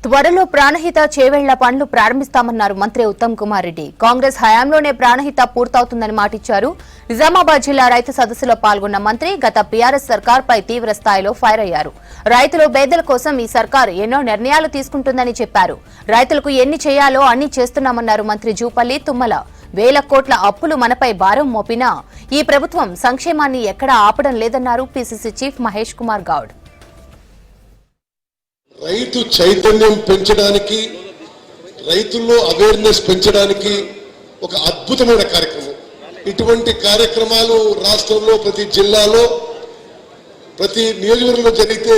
త్వరలో ప్రాణహిత చేవెళ్ల పనులు ప్రారంభిస్తామన్నారు మంత్రి ఉత్తమ్ కుమార్ రెడ్డి. కాంగ్రెస్ హయాంలోనే ప్రాణహిత పూర్తవుతుందని మాటిచ్చారు. నిజామాబాద్ జిల్లా రైతు సదస్సులో పాల్గొన్న మంత్రి గత టీఆర్ఎస్ సర్కార్పై తీవ్ర స్థాయిలో ఫైర్ అయ్యారు. రైతులు పేదల కోసం ఈ సర్కార్ ఎన్నో నిర్ణయాలు తీసుకుంటుందని చెప్పారు. రైతులకు ఎన్ని చేయాలో అన్ని చేస్తున్నామన్నారు మంత్రి జూపల్లి తుమ్మల. వేల కోట్ల అప్పులు మనపై భారం మోపినా ఈ ప్రభుత్వం సంక్షేమాన్ని ఎక్కడా ఆపడం లేదన్నారు పీసీసీ చీఫ్ మహేష్ కుమార్ గౌడ్. రైతు చైతన్యం పెంచడానికి, రైతుల్లో అవేర్నెస్ పెంచడానికి ఒక అద్భుతమైన కార్యక్రమం. ఇటువంటి కార్యక్రమాలు రాష్ట్రంలో ప్రతి జిల్లాలో, ప్రతి నియోజకవర్గంలో జరిగితే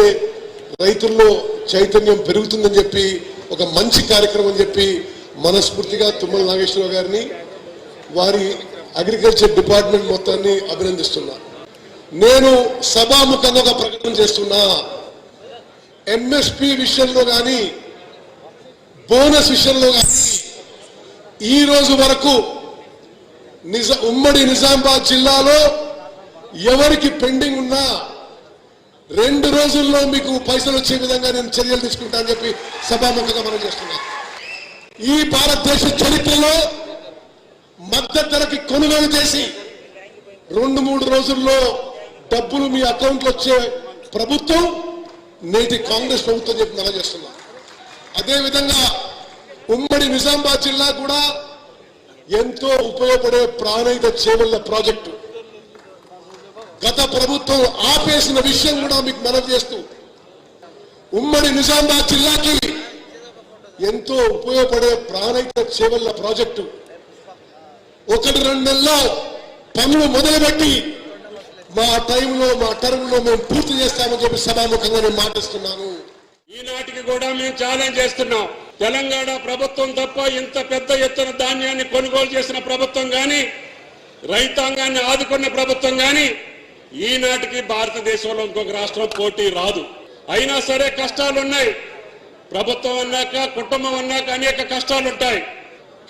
రైతుల్లో చైతన్యం పెరుగుతుందని చెప్పి ఒక మంచి కార్యక్రమం అని చెప్పి మనస్ఫూర్తిగా తుమ్మల నాగేశ్వరరావు గారిని, వారి అగ్రికల్చర్ డిపార్ట్మెంట్ మొత్తాన్ని అభినందిస్తున్నా. నేను సభాముఖంగా ఒక ప్రకటన చేస్తున్నా. ఎంఎస్పీ విషయంలో కానీ, బోనస్ విషయంలో కానీ ఈ రోజు వరకు ఉమ్మడి నిజామాబాద్ జిల్లాలో ఎవరికి పెండింగ్ ఉన్నా 2 రోజుల్లో మీకు పైసలు వచ్చే విధంగా నేను చర్యలు తీసుకుంటా అని చెప్పి సభాముఖంగా మనం చేస్తున్నా. ఈ భారతదేశ చరిత్రలో మద్దతు ధరకి కొనుగోలు చేసి 2-3 రోజుల్లో డబ్బులు మీ అకౌంట్లో వచ్చే ప్రభుత్వం నేటి కాంగ్రెస్ ప్రభుత్వం చెప్పి మనం చేస్తున్నా. అదేవిధంగా ఉమ్మడి నిజామాబాద్ జిల్లా కూడా ఎంతో ఉపయోగపడే ప్రాణహిత చేవెళ్ల ప్రాజెక్టు గత ప్రభుత్వం ఆపేసిన విషయం కూడా మీకు మనవి చేస్తూ, ఉమ్మడి నిజామాబాద్ జిల్లాకి ఎంతో ఉపయోగపడే ప్రాణహిత చేవెళ్ల ప్రాజెక్టు 1-2 నెలల్లో పనులు మొదలుపెట్టి మా టైంలో, మా టర్మ్లో మేము పూర్తి చేస్తామని చెప్పి సభాముఖంగా నేను మాటిస్తున్నాను. ఈనాటికి కూడా మేము ఛాలెంజ్ చేస్తున్నాం. తెలంగాణ ప్రభుత్వం తప్ప ఇంత పెద్ద ఎత్తున ధాన్యాన్ని కొనుగోలు చేసిన ప్రభుత్వం కానీ, రైతాంగాన్ని ఆదుకున్న ప్రభుత్వం కానీ ఈనాటికి భారతదేశంలో ఇంకొక రాష్ట్రం పోటీ రాదు. అయినా సరే కష్టాలున్నాయి. ప్రభుత్వం అన్నాక, కుటుంబం అన్నాక అనేక కష్టాలుంటాయి.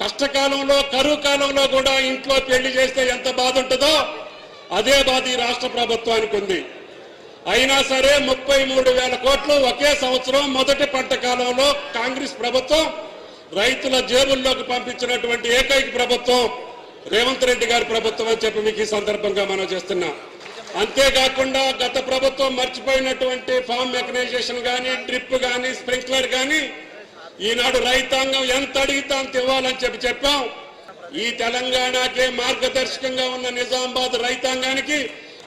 కష్టకాలంలో, కరువు కాలంలో కూడా ఇంట్లో పెళ్లి చేస్తే ఎంత బాధ ఉంటుందో అదే బాధ ఈ రాష్ట్ర ప్రభుత్వానికి ఉంది. అయినా సరే 33,000 కోట్లు ఒకే సంవత్సరం మొదటి పంట కాలంలో కాంగ్రెస్ ప్రభుత్వం రైతుల జేబుల్లోకి పంపించినటువంటి ఏకైక ప్రభుత్వం రేవంత్ రెడ్డి గారి ప్రభుత్వం అని చెప్పి మీకు ఈ సందర్భంగా మనం చేస్తున్నాం. అంతేకాకుండా గత ప్రభుత్వం మర్చిపోయినటువంటి ఫామ్ మెకనైజేషన్ కానీ, డ్రిప్ కానీ, స్ప్రింక్లర్ కానీ ఈనాడు రైతాంగం ఎంత అడిగితే అంత ఇవ్వాలని చెప్పాం. ఈ తెలంగాణకే మార్గదర్శకంగా ఉన్న నిజామాబాద్ రైతాంగానికి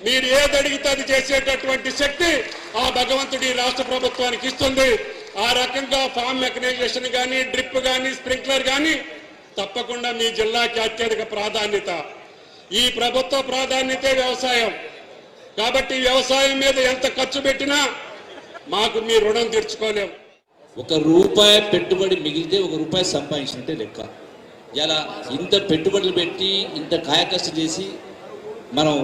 మీరు ఏది అడిగితే అది చేసేటటువంటి శక్తి ఆ భగవంతుడి రాష్ట్ర ప్రభుత్వానికి ఇస్తుంది. ఆ రకంగా ఫామ్ మెకనైజేషన్ కానీ, డ్రిప్ కానీ, స్ప్రింక్లర్ కానీ తప్పకుండా మీ జిల్లాకి అత్యధిక ప్రాధాన్యత. ఈ ప్రభుత్వ ప్రాధాన్యతే వ్యవసాయం. కాబట్టి వ్యవసాయం మీద ఎంత ఖర్చు పెట్టినా మాకు మీ రుణం తీర్చుకోలేం. ₹1 పెట్టుబడి మిగిలితే ₹1 సంపాదించినట్టే లెక్క. ఇలా ఇంత పెట్టుబడులు పెట్టి, ఇంత కాయకష్టం చేసి మనం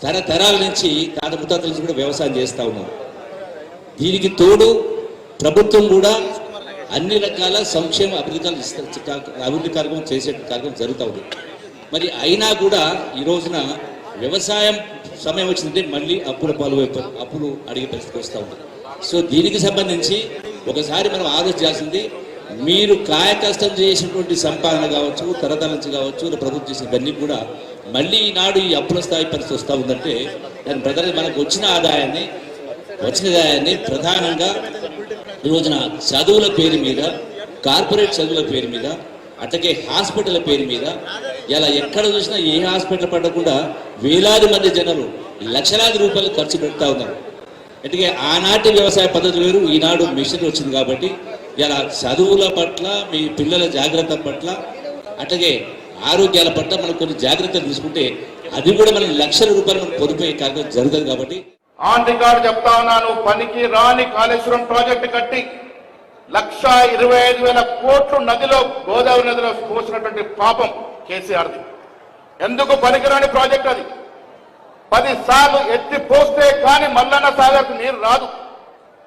తరతరాల నుంచి తాత ముత్తాతల నుంచి కూడా వ్యవసాయం చేస్తూ ఉన్నాం. దీనికి తోడు ప్రభుత్వం కూడా అన్ని రకాల సంక్షేమ అభివృద్ధి కార్యక్రమం చేసే కార్యక్రమం జరుగుతూ ఉంది. మరి అయినా కూడా ఈ రోజున వ్యవసాయం సమయం వచ్చిందంటే మళ్ళీ అప్పులు అడిగే పరిస్థితికి వస్తూ ఉంది. సో దీనికి సంబంధించి ఒకసారి మనం ఆలోచించాల్సింది, మీరు కాయకష్టం చేసినటువంటి సంపాదన కావచ్చు, తరతరాల నుంచి కావచ్చు, ప్రభుత్వం చేసిన ఇవన్నీ కూడా మళ్ళీ ఈనాడు ఈ అప్పుల స్థాయి పరిస్థితి వస్తూ ఉందంటే దాని ప్రధాన మనకు వచ్చిన ఆదాయాన్ని ప్రధానంగా ఈ రోజున చదువుల పేరు మీద, కార్పొరేట్ చదువుల పేరు మీద, అట్లాగే హాస్పిటల్ పేరు మీద ఇలా ఎక్కడ చూసినా ఏ హాస్పిటల్ పడకుండా వేలాది మంది జనాలు లక్షలాది రూపాయలు ఖర్చు పెడతా ఉన్నారు. అంటే ఆనాటి వ్యవసాయ పద్ధతులు వేరు, ఈనాడు మిషన్ వచ్చింది. కాబట్టి ఇలా చదువుల పట్ల, మీ పిల్లల జాగ్రత్త పట్ల, అట్లాగే ఆరోగ్యాల పట్ల మనం కొన్ని జాగ్రత్తలు తీసుకుంటే అది కూడా మనం లక్షల రూపాయలు మనం పొదుపు కార్యక్రమం జరుగుతుంది. కాబట్టి ఆన్ రికార్డు చెప్తా ఉన్నాను, పనికి రాని కాళేశ్వరం ప్రాజెక్టు కట్టి 1,25,000 కోట్లు నదిలో, గోదావరి నదిలో పోసినటువంటి పాపం కేసీఆర్ది. ఎందుకు పనికిరాని ప్రాజెక్ట్ అది? 10 సార్లు ఎత్తి పోస్తే కానీ మల్లన్న సాగర్కు నీరు రాదు.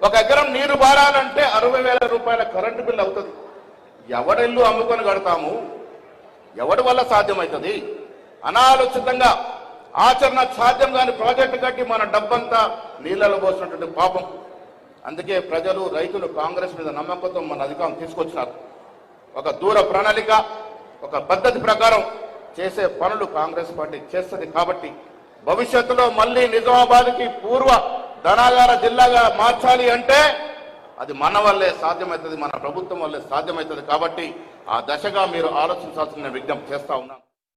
1 ఎకరం నీరు బారాలంటే 60,000 రూపాయల కరెంటు బిల్లు అవుతుంది. ఎవరిల్లు అమ్ముకొని కడతాము? ఎవరి వల్ల సాధ్యమవుతుంది? అనాలోచితంగా ఆచరణ సాధ్యం కాని ప్రాజెక్టు కట్టి మన డబ్బంతా నీళ్లలో పోసినటువంటి పాపం. అందుకే ప్రజలు రైతులు కాంగ్రెస్ మీద నమ్మకంతో మన అధికారం తీసుకొచ్చినారు. ఒక దూర ప్రణాళిక, ఒక పద్ధతి ప్రకారం చేసే పనులు కాంగ్రెస్ పార్టీ చేస్తుంది. కాబట్టి భవిష్యత్తులో మళ్ళీ నిజామాబాద్కి పూర్వ ధనాగార జిల్లాగా మార్చాలి అంటే అది మన వల్లే సాధ్యమవుతుంది, మన ప్రభుత్వం వల్లే సాధ్యమవుతుంది. కాబట్టి ఆ దశగా మీరు ఆలోచించాల్సిన విజ్ఞప్తి చేస్తా ఉన్నాను.